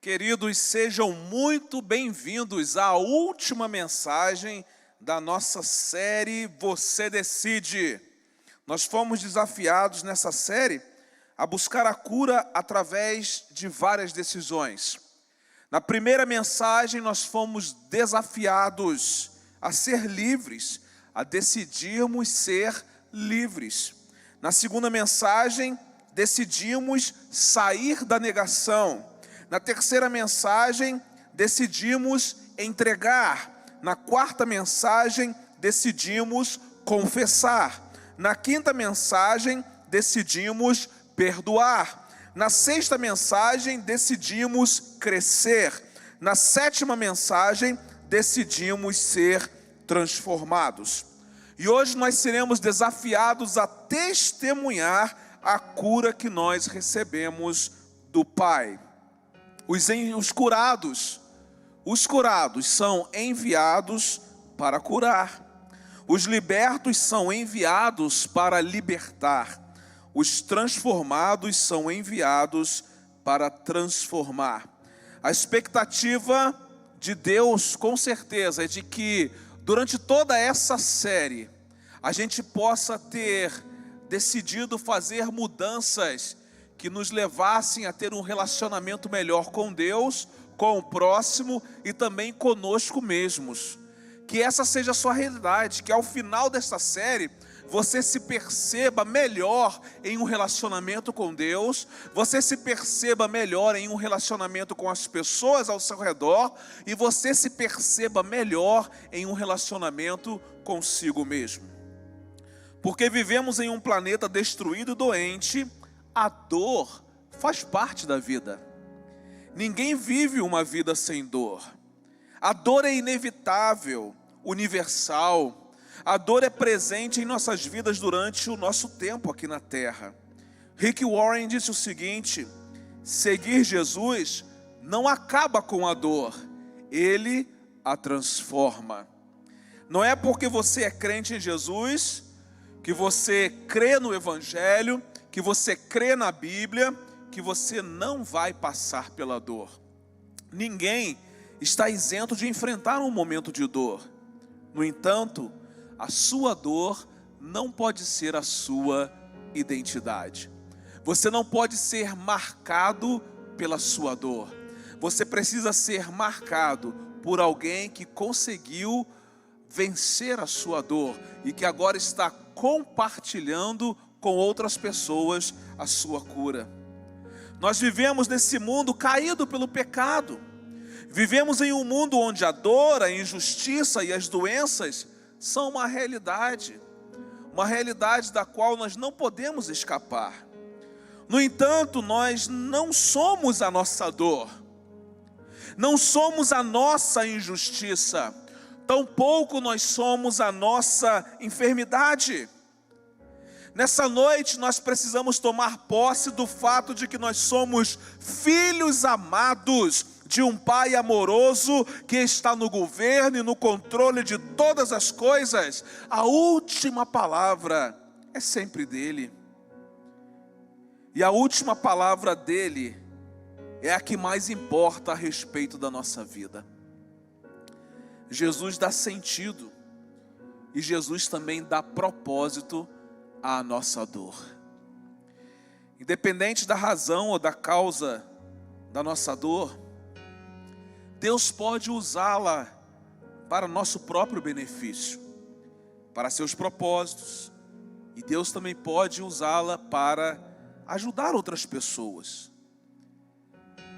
Queridos, sejam muito bem-vindos à última mensagem da nossa série Você Decide. Nós fomos desafiados nessa série a buscar a cura através de várias decisões. Na primeira mensagem, nós fomos desafiados a ser livres, a decidirmos ser livres. Na segunda mensagem, decidimos sair da negação. Na terceira mensagem, decidimos entregar. Na quarta mensagem, decidimos confessar. Na quinta mensagem, decidimos perdoar. Na sexta mensagem, decidimos crescer. Na sétima mensagem, decidimos ser transformados. E hoje nós seremos desafiados a testemunhar a cura que nós recebemos do Pai. Os curados são enviados para curar. Os libertos são enviados para libertar. Os transformados são enviados para transformar. A expectativa de Deus, com certeza, é de que durante toda essa série, a gente possa ter decidido fazer mudanças que nos levassem a ter um relacionamento melhor com Deus, com o próximo e também conosco mesmos. Que essa seja a sua realidade, que ao final desta série você se perceba melhor em um relacionamento com Deus, você se perceba melhor em um relacionamento com as pessoas ao seu redor e você se perceba melhor em um relacionamento consigo mesmo. Porque vivemos em um planeta destruído e doente. A dor faz parte da vida. Ninguém vive uma vida sem dor. A dor é inevitável, universal. A dor é presente em nossas vidas durante o nosso tempo aqui na Terra. Rick Warren disse o seguinte: seguir Jesus não acaba com a dor, ele a transforma. Não é porque você é crente em Jesus, que você crê no Evangelho, que você crê na Bíblia, que você não vai passar pela dor. Ninguém está isento de enfrentar um momento de dor. No entanto, a sua dor não pode ser a sua identidade. Você não pode ser marcado pela sua dor. Você precisa ser marcado por alguém que conseguiu vencer a sua dor e que agora está compartilhando com outras pessoas a sua cura. Nós vivemos nesse mundo caído pelo pecado. Vivemos em um mundo onde a dor, a injustiça e as doenças são uma realidade da qual nós não podemos escapar. No entanto, nós não somos a nossa dor, não somos a nossa injustiça, tampouco nós somos a nossa enfermidade. Nessa noite nós precisamos tomar posse do fato de que nós somos filhos amados de um Pai amoroso que está no governo e no controle de todas as coisas. A última palavra é sempre dele. E a última palavra dele é a que mais importa a respeito da nossa vida. Jesus dá sentido e Jesus também dá propósito à nossa dor. Independente da razão ou da causa da nossa dor, Deus pode usá-la para nosso próprio benefício, para seus propósitos, e Deus também pode usá-la para ajudar outras pessoas.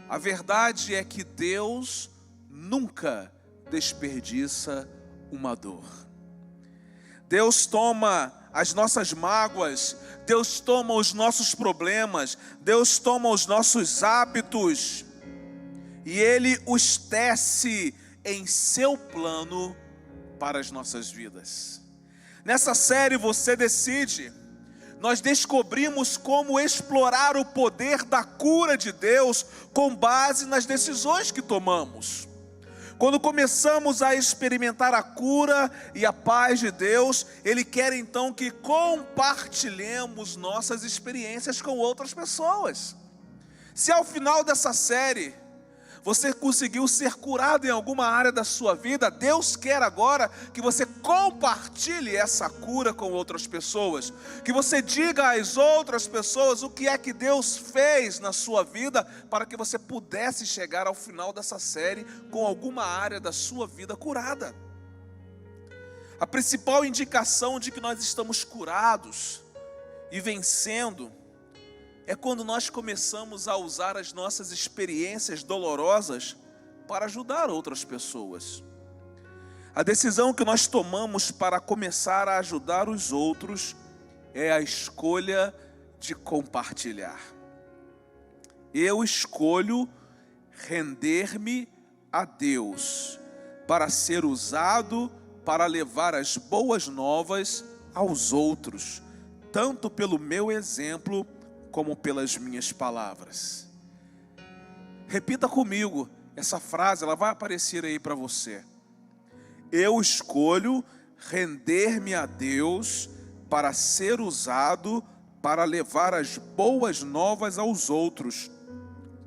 A verdade é que Deus nunca desperdiça uma dor. Deus toma as nossas mágoas, Deus toma os nossos problemas, Deus toma os nossos hábitos e Ele os tece em seu plano para as nossas vidas. Nessa série Você Decide, nós descobrimos como explorar o poder da cura de Deus com base nas decisões que tomamos. Quando começamos a experimentar a cura e a paz de Deus, Ele quer então que compartilhemos nossas experiências com outras pessoas. Se ao final dessa série Você conseguiu ser curado em alguma área da sua vida. Deus quer agora que você compartilhe essa cura com outras pessoas. Que você diga às outras pessoas o que é que Deus fez na sua vida, para que você pudesse chegar ao final dessa série com alguma área da sua vida curada. A principal indicação de que nós estamos curados e vencendo é quando nós começamos a usar as nossas experiências dolorosas para ajudar outras pessoas. A decisão que nós tomamos para começar a ajudar os outros é a escolha de compartilhar. Eu escolho render-me a Deus para ser usado para levar as boas novas aos outros, tanto pelo meu exemplo como pelas minhas palavras. Repita comigo essa frase, ela vai aparecer aí para você. Eu escolho render-me a Deus para ser usado para levar as boas novas aos outros,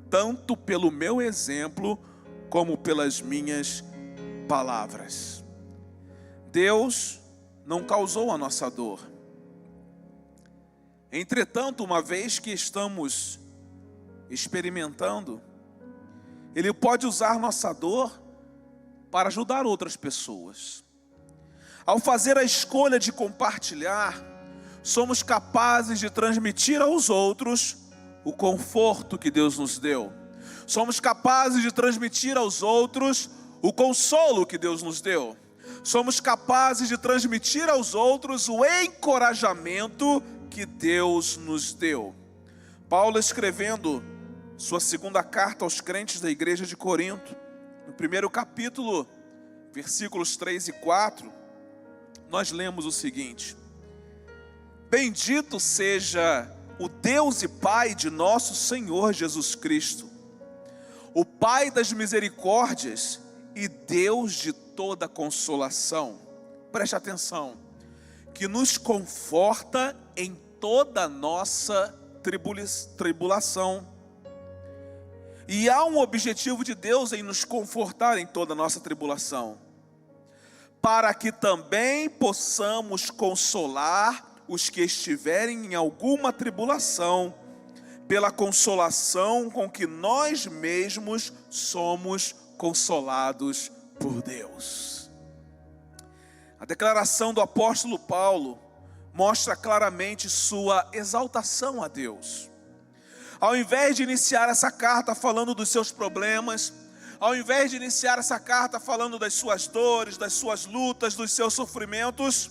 tanto pelo meu exemplo como pelas minhas palavras. Deus não causou a nossa dor. Entretanto, uma vez que estamos experimentando, Ele pode usar nossa dor para ajudar outras pessoas. Ao fazer a escolha de compartilhar, somos capazes de transmitir aos outros o conforto que Deus nos deu. Somos capazes de transmitir aos outros o consolo que Deus nos deu. Somos capazes de transmitir aos outros o encorajamento que Deus nos deu. Paulo, escrevendo sua segunda carta aos crentes da igreja de Corinto, no primeiro capítulo, versículos 3 e 4, nós lemos o seguinte: Bendito seja o Deus e Pai de nosso Senhor Jesus Cristo, o Pai das misericórdias e Deus de toda consolação. Preste atenção, que nos conforta em toda a nossa tribulação. E há um objetivo de Deus em nos confortar em toda a nossa tribulação, para que também possamos consolar os que estiverem em alguma tribulação, pela consolação com que nós mesmos somos consolados por Deus. A declaração do apóstolo Paulo mostra claramente sua exaltação a Deus. Ao invés de iniciar essa carta falando dos seus problemas, ao invés de iniciar essa carta falando das suas dores, das suas lutas, dos seus sofrimentos,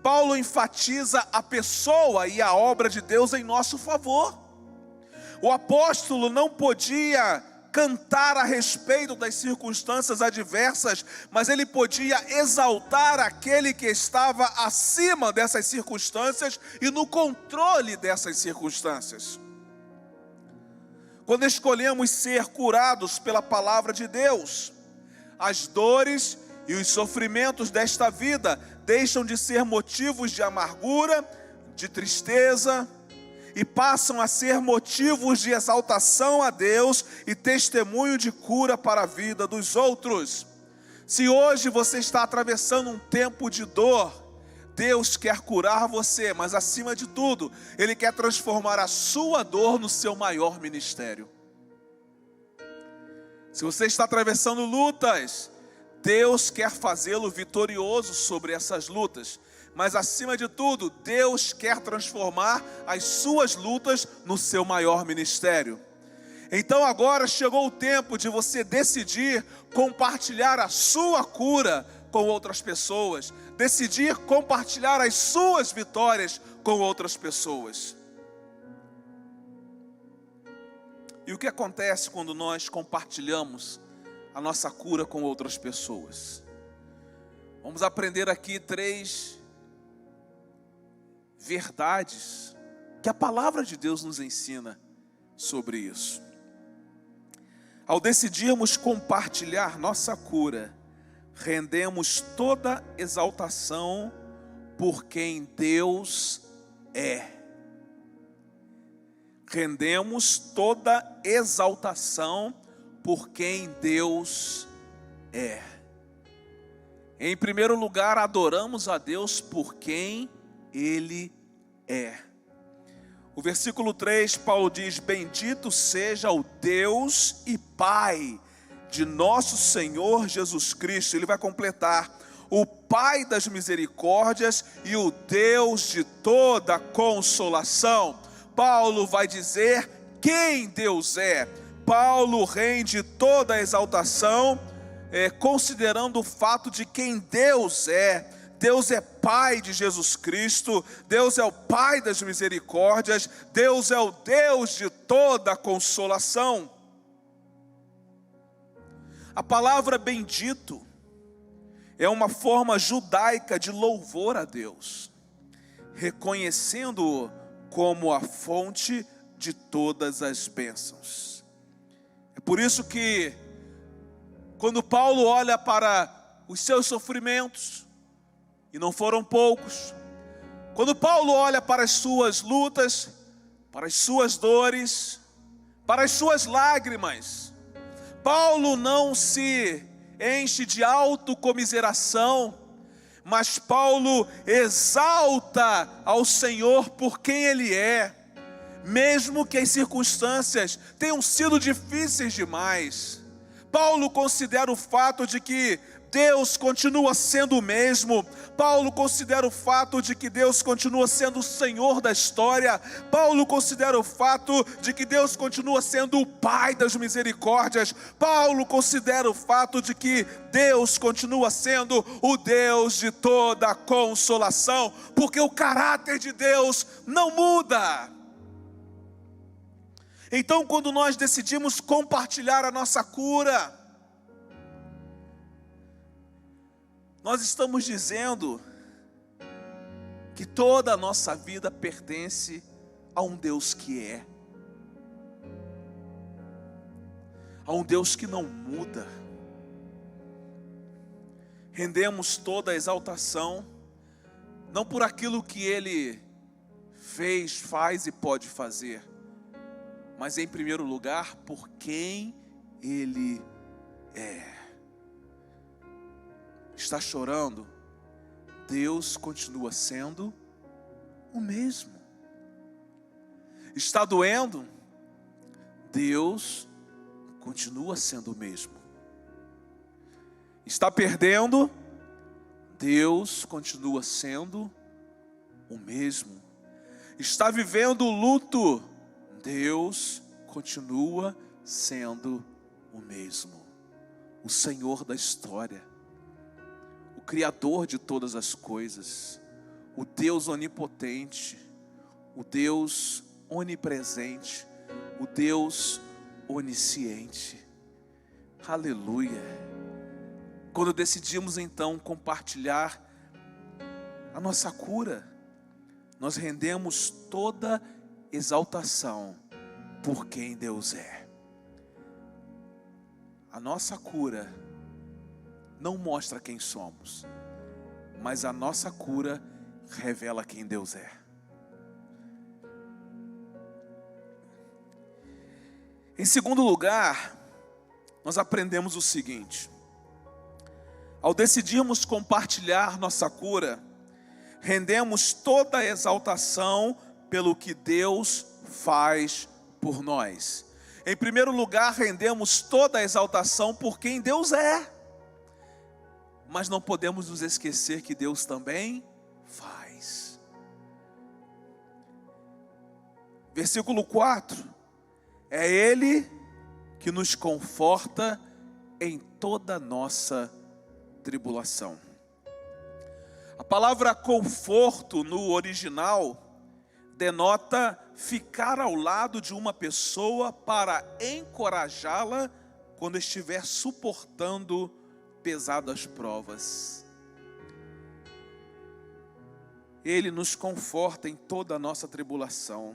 Paulo enfatiza a pessoa e a obra de Deus em nosso favor. O apóstolo não podia cantar a respeito das circunstâncias adversas, mas ele podia exaltar aquele que estava acima dessas circunstâncias e no controle dessas circunstâncias. Quando escolhemos ser curados pela palavra de Deus, as dores e os sofrimentos desta vida deixam de ser motivos de amargura, de tristeza, e passam a ser motivos de exaltação a Deus e testemunho de cura para a vida dos outros. Se hoje você está atravessando um tempo de dor, Deus quer curar você, mas acima de tudo, Ele quer transformar a sua dor no seu maior ministério. Se você está atravessando lutas, Deus quer fazê-lo vitorioso sobre essas lutas. Mas acima de tudo, Deus quer transformar as suas lutas no seu maior ministério. Então agora chegou o tempo de você decidir compartilhar a sua cura com outras pessoas. Decidir compartilhar as suas vitórias com outras pessoas. E o que acontece quando nós compartilhamos a nossa cura com outras pessoas? Vamos aprender aqui 3 verdades que a palavra de Deus nos ensina sobre isso. Ao decidirmos compartilhar nossa cura, rendemos toda exaltação por quem Deus é. Rendemos toda exaltação por quem Deus é. Em primeiro lugar, adoramos a Deus por quem Ele é. O versículo 3, Paulo diz: bendito seja o Deus e Pai de nosso Senhor Jesus Cristo. Ele vai completar: o Pai das misericórdias e o Deus de toda consolação. Paulo vai dizer quem Deus é. Paulo rende toda a exaltação, considerando o fato de quem Deus é. Deus é Pai de Jesus Cristo, Deus é o Pai das misericórdias, Deus é o Deus de toda consolação. A palavra bendito é uma forma judaica de louvor a Deus, reconhecendo-o como a fonte de todas as bênçãos. É por isso que, quando Paulo olha para os seus sofrimentos, e não foram poucos, quando Paulo olha para as suas lutas, para as suas dores, para as suas lágrimas, Paulo não se enche de autocomiseração, mas Paulo exalta ao Senhor por quem Ele é, mesmo que as circunstâncias tenham sido difíceis demais. Paulo considera o fato de que Deus continua sendo o mesmo. Paulo considera o fato de que Deus continua sendo o Senhor da história. Paulo considera o fato de que Deus continua sendo o Pai das misericórdias. Paulo considera o fato de que Deus continua sendo o Deus de toda consolação, porque o caráter de Deus não muda. Então, quando nós decidimos compartilhar a nossa cura, nós estamos dizendo que toda a nossa vida pertence a um Deus que é, a um Deus que não muda. Rendemos toda a exaltação, não por aquilo que Ele fez, faz e pode fazer, mas em primeiro lugar por quem Ele é. Está chorando? Deus continua sendo o mesmo. Está doendo? Deus continua sendo o mesmo. Está perdendo? Deus continua sendo o mesmo. Está vivendo o luto? Deus continua sendo o mesmo. O Senhor da história, o Criador de todas as coisas, o Deus onipotente, o Deus onipresente, o Deus onisciente. Aleluia! Quando decidimos então compartilhar a nossa cura, nós rendemos toda exaltação por quem Deus é. A nossa cura não mostra quem somos, mas a nossa cura revela quem Deus é. Em segundo lugar, nós aprendemos o seguinte: ao decidirmos compartilhar nossa cura, rendemos toda a exaltação pelo que Deus faz por nós. Em primeiro lugar, rendemos toda a exaltação por quem Deus é. Mas não podemos nos esquecer que Deus também faz. Versículo 4. É Ele que nos conforta em toda nossa tribulação. A palavra conforto no original denota ficar ao lado de uma pessoa para encorajá-la quando estiver suportando pesadas provas. Ele nos conforta em toda a nossa tribulação,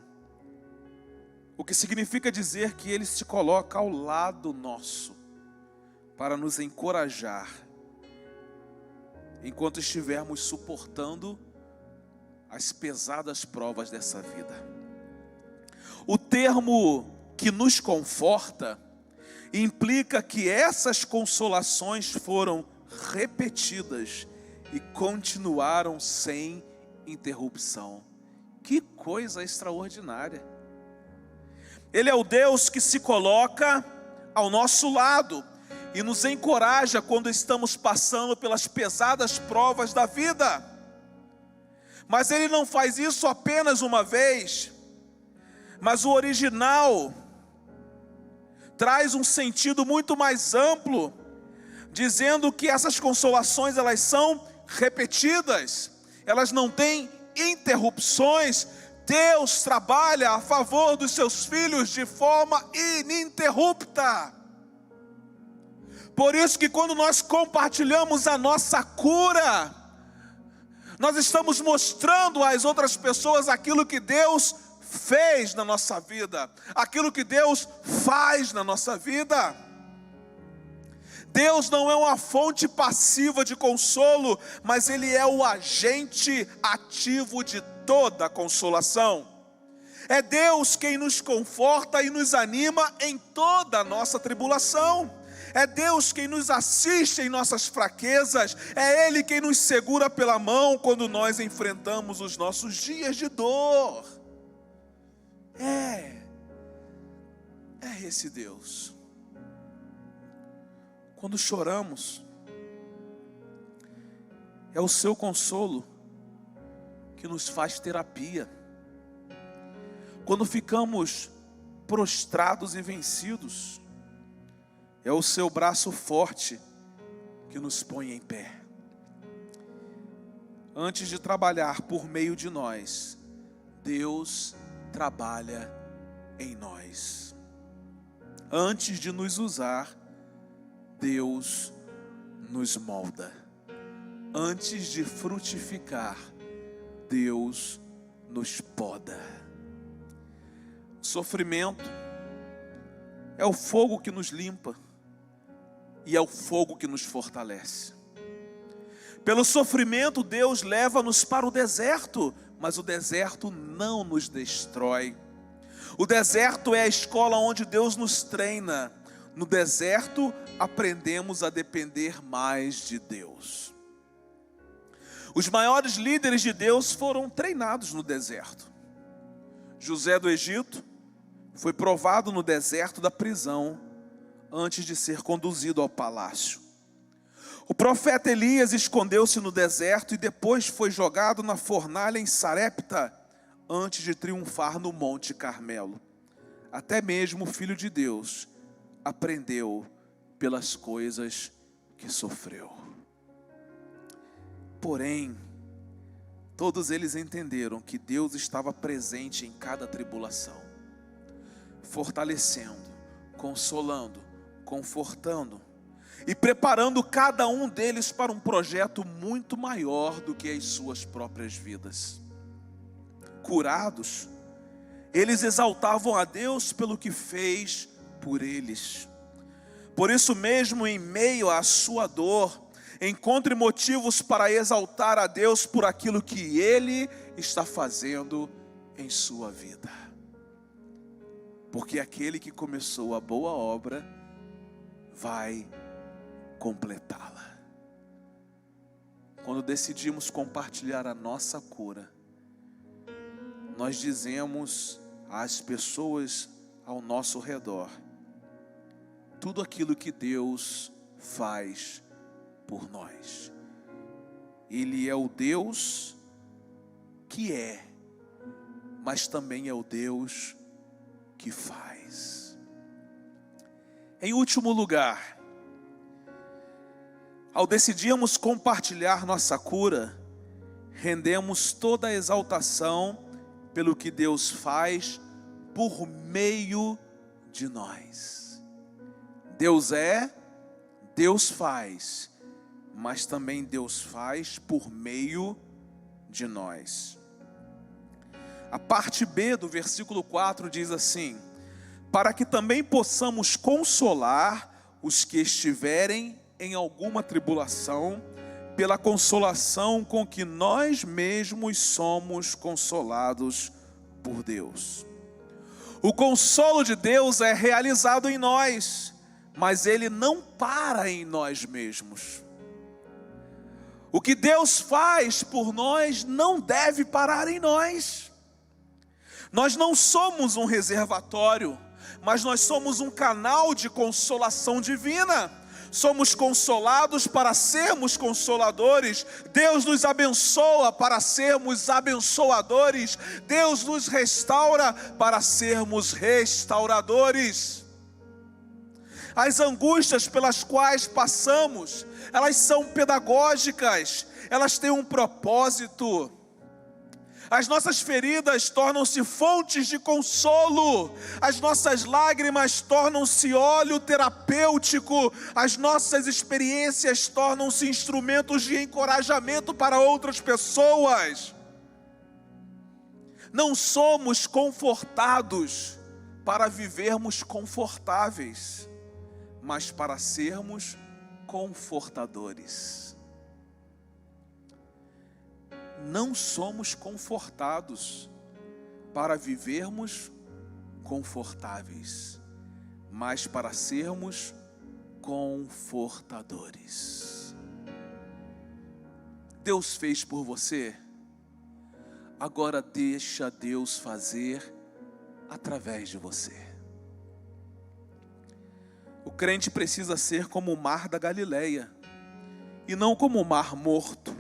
o que significa dizer que Ele se coloca ao lado nosso para nos encorajar enquanto estivermos suportando as pesadas provas dessa vida. O termo que nos conforta implica que essas consolações foram repetidas e continuaram sem interrupção. Que coisa extraordinária! Ele é o Deus que se coloca ao nosso lado e nos encoraja quando estamos passando pelas pesadas provas da vida. Mas Ele não faz isso apenas uma vez, mas o original traz um sentido muito mais amplo, dizendo que essas consolações, elas são repetidas, elas não têm interrupções. Deus trabalha a favor dos seus filhos de forma ininterrupta. Por isso que quando nós compartilhamos a nossa cura, nós estamos mostrando às outras pessoas aquilo que Deus fez na nossa vida, aquilo que Deus faz na nossa vida. Deus não é uma fonte passiva de consolo, mas Ele é o agente ativo de toda a consolação. É Deus quem nos conforta e nos anima em toda a nossa tribulação. É Deus quem nos assiste em nossas fraquezas. É Ele quem nos segura pela mão quando nós enfrentamos os nossos dias de dor. É esse Deus. Quando choramos, é o seu consolo que nos faz terapia. Quando ficamos prostrados e vencidos, é o seu braço forte que nos põe em pé. Antes de trabalhar por meio de nós, Deus trabalha em nós. Antes de nos usar, Deus nos molda. Antes de frutificar, Deus nos poda. Sofrimento é o fogo que nos limpa e é o fogo que nos fortalece. Pelo sofrimento, Deus leva-nos para o deserto, mas o deserto não nos destrói. O deserto é a escola onde Deus nos treina. No deserto, aprendemos a depender mais de Deus. Os maiores líderes de Deus foram treinados no deserto. José do Egito foi provado no deserto da prisão, antes de ser conduzido ao palácio. O profeta Elias escondeu-se no deserto e depois foi jogado na fornalha em Sarepta, antes de triunfar no Monte Carmelo. Até mesmo o Filho de Deus aprendeu pelas coisas que sofreu. Porém, todos eles entenderam que Deus estava presente em cada tribulação, fortalecendo, consolando, confortando e preparando cada um deles para um projeto muito maior do que as suas próprias vidas. Curados, eles exaltavam a Deus pelo que fez por eles. Por isso mesmo, em meio à sua dor, encontre motivos para exaltar a Deus por aquilo que Ele está fazendo em sua vida. Porque aquele que começou a boa obra vai completá-la. Quando decidimos compartilhar a nossa cura, nós dizemos às pessoas ao nosso redor tudo aquilo que Deus faz por nós. Ele é o Deus que é, mas também é o Deus que faz. Em último lugar, ao decidirmos compartilhar nossa cura, rendemos toda a exaltação pelo que Deus faz por meio de nós. Deus é, Deus faz, mas também Deus faz por meio de nós. A parte B do versículo 4 diz assim: para que também possamos consolar os que estiverem em alguma tribulação, pela consolação com que nós mesmos somos consolados por Deus. O consolo de Deus é realizado em nós, mas ele não para em nós mesmos. O que Deus faz por nós não deve parar em nós. Nós não somos um reservatório, mas nós somos um canal de consolação divina. Somos consolados para sermos consoladores. Deus nos abençoa para sermos abençoadores. Deus nos restaura para sermos restauradores. As angústias pelas quais passamos, elas são pedagógicas, elas têm um propósito. As nossas feridas tornam-se fontes de consolo, as nossas lágrimas tornam-se óleo terapêutico, as nossas experiências tornam-se instrumentos de encorajamento para outras pessoas. Não somos confortados para vivermos confortáveis, mas para sermos confortadores. Não somos confortados para vivermos confortáveis, mas para sermos confortadores. Deus fez por você, agora deixa Deus fazer através de você. O crente precisa ser como o mar da Galileia, e não como o mar morto.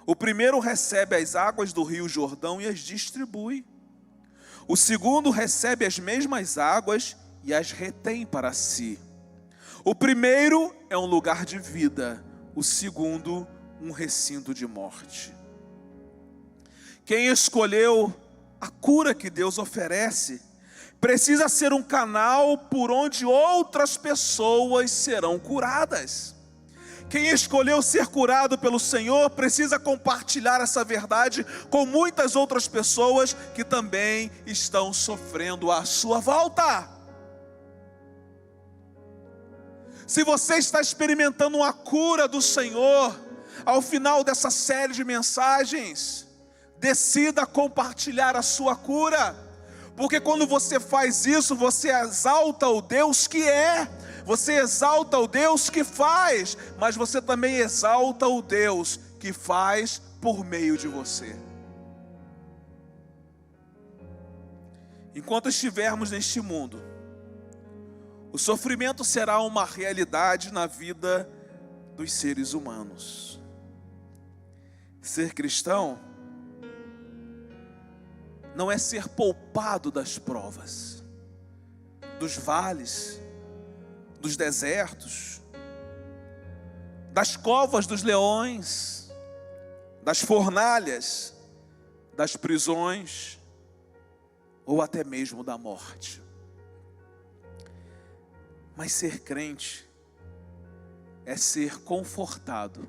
O primeiro recebe as águas do rio Jordão e as distribui. O segundo recebe as mesmas águas e as retém para si. O primeiro é um lugar de vida, o segundo um recinto de morte. Quem escolheu a cura que Deus oferece, precisa ser um canal por onde outras pessoas serão curadas. Quem escolheu ser curado pelo Senhor precisa compartilhar essa verdade com muitas outras pessoas que também estão sofrendo à sua volta. Se você está experimentando uma cura do Senhor, ao final dessa série de mensagens, decida compartilhar a sua cura, porque quando você faz isso, você exalta o Deus que é, você exalta o Deus que faz, mas você também exalta o Deus que faz por meio de você. Enquanto estivermos neste mundo, o sofrimento será uma realidade na vida dos seres humanos. Ser cristão não é ser poupado das provas, dos vales, dos desertos, das covas dos leões, das fornalhas, das prisões, ou até mesmo da morte. Mas ser crente é ser confortado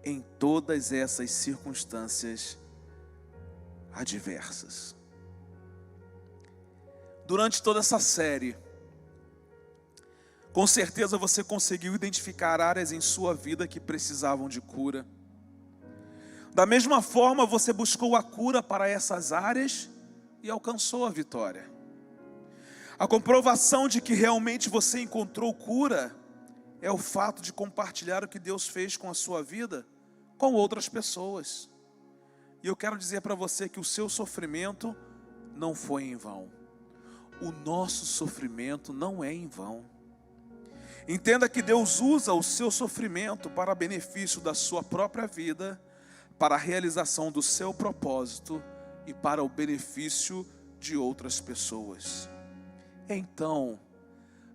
em todas essas circunstâncias adversas. Durante toda essa série, com certeza você conseguiu identificar áreas em sua vida que precisavam de cura. Da mesma forma, você buscou a cura para essas áreas e alcançou a vitória. A comprovação de que realmente você encontrou cura é o fato de compartilhar o que Deus fez com a sua vida com outras pessoas. E eu quero dizer para você que o seu sofrimento não foi em vão. O nosso sofrimento não é em vão. Entenda que Deus usa o seu sofrimento para benefício da sua própria vida, para a realização do seu propósito e para o benefício de outras pessoas. Então,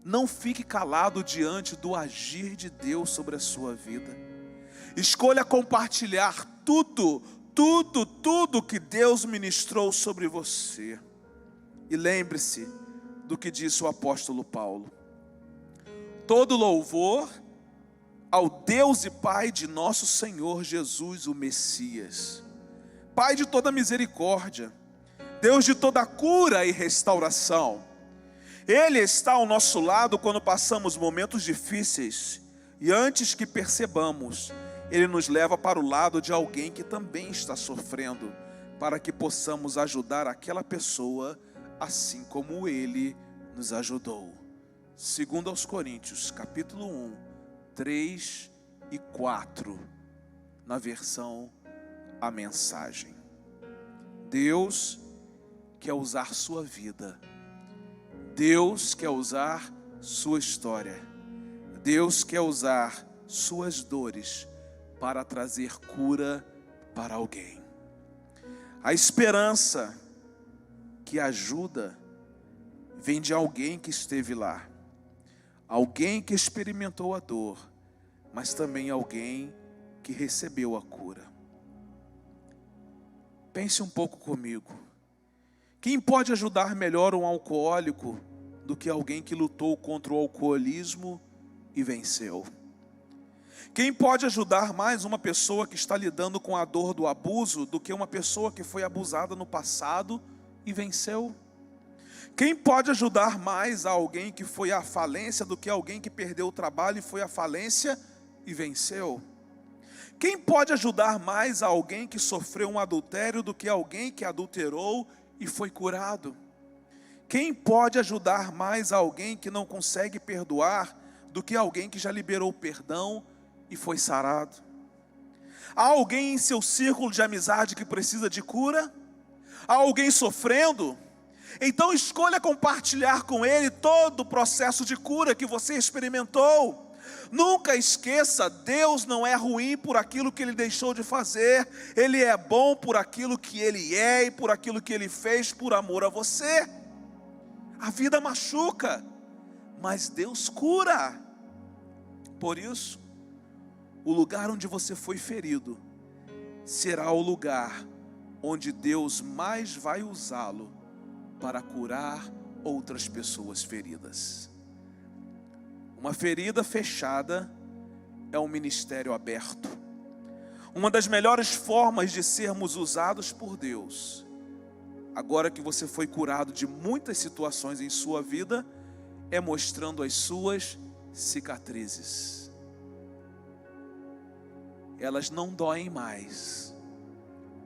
não fique calado diante do agir de Deus sobre a sua vida. Escolha compartilhar tudo que Deus ministrou sobre você. E lembre-se do que disse o apóstolo Paulo: todo louvor ao Deus e Pai de nosso Senhor Jesus, o Messias, Pai de toda misericórdia, Deus de toda cura e restauração. Ele está ao nosso lado quando passamos momentos difíceis, e antes que percebamos, Ele nos leva para o lado de alguém que também está sofrendo, para que possamos ajudar aquela pessoa, assim como Ele nos ajudou. Segundo aos Coríntios, capítulo 1, 3 e 4, na versão A Mensagem. Deus quer usar sua vida. Deus quer usar sua história. Deus quer usar suas dores para trazer cura para alguém. A esperança que ajuda vem de alguém que esteve lá. Alguém que experimentou a dor, mas também alguém que recebeu a cura. Pense um pouco comigo. Quem pode ajudar melhor um alcoólico do que alguém que lutou contra o alcoolismo e venceu? Quem pode ajudar mais uma pessoa que está lidando com a dor do abuso do que uma pessoa que foi abusada no passado e venceu? Quem pode ajudar mais a alguém que foi à falência do que alguém que perdeu o trabalho e foi à falência e venceu? Quem pode ajudar mais a alguém que sofreu um adultério do que alguém que adulterou e foi curado? Quem pode ajudar mais a alguém que não consegue perdoar do que alguém que já liberou perdão e foi sarado? Há alguém em seu círculo de amizade que precisa de cura? Há alguém sofrendo? Então escolha compartilhar com ele todo o processo de cura que você experimentou. Nunca esqueça, Deus não é ruim por aquilo que Ele deixou de fazer. Ele é bom por aquilo que Ele é e por aquilo que Ele fez por amor a você. A vida machuca, mas Deus cura. Por isso, o lugar onde você foi ferido será o lugar onde Deus mais vai usá-lo para curar outras pessoas feridas. Uma ferida fechada é um ministério aberto. Uma das melhores formas de sermos usados por Deus, agora que você foi curado de muitas situações em sua vida, é mostrando as suas cicatrizes. Elas não doem mais,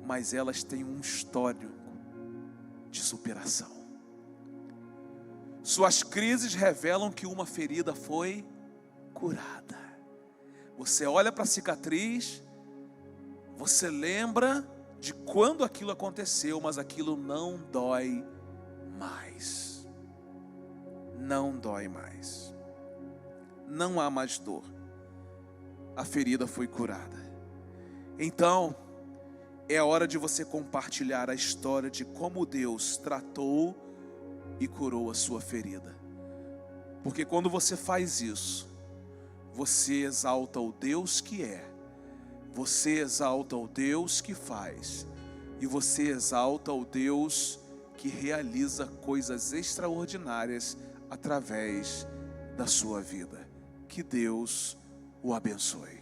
mas elas têm um histórico de superação. Suas crises revelam que uma ferida foi curada. Você olha para a cicatriz, você lembra de quando aquilo aconteceu, mas aquilo não dói mais. Não dói mais. Não há mais dor. A ferida foi curada. Então, é a hora de você compartilhar a história de como Deus tratou e curou a sua ferida. Porque quando você faz isso, você exalta o Deus que é, você exalta o Deus que faz, e você exalta o Deus que realiza coisas extraordinárias através da sua vida. Que Deus o abençoe.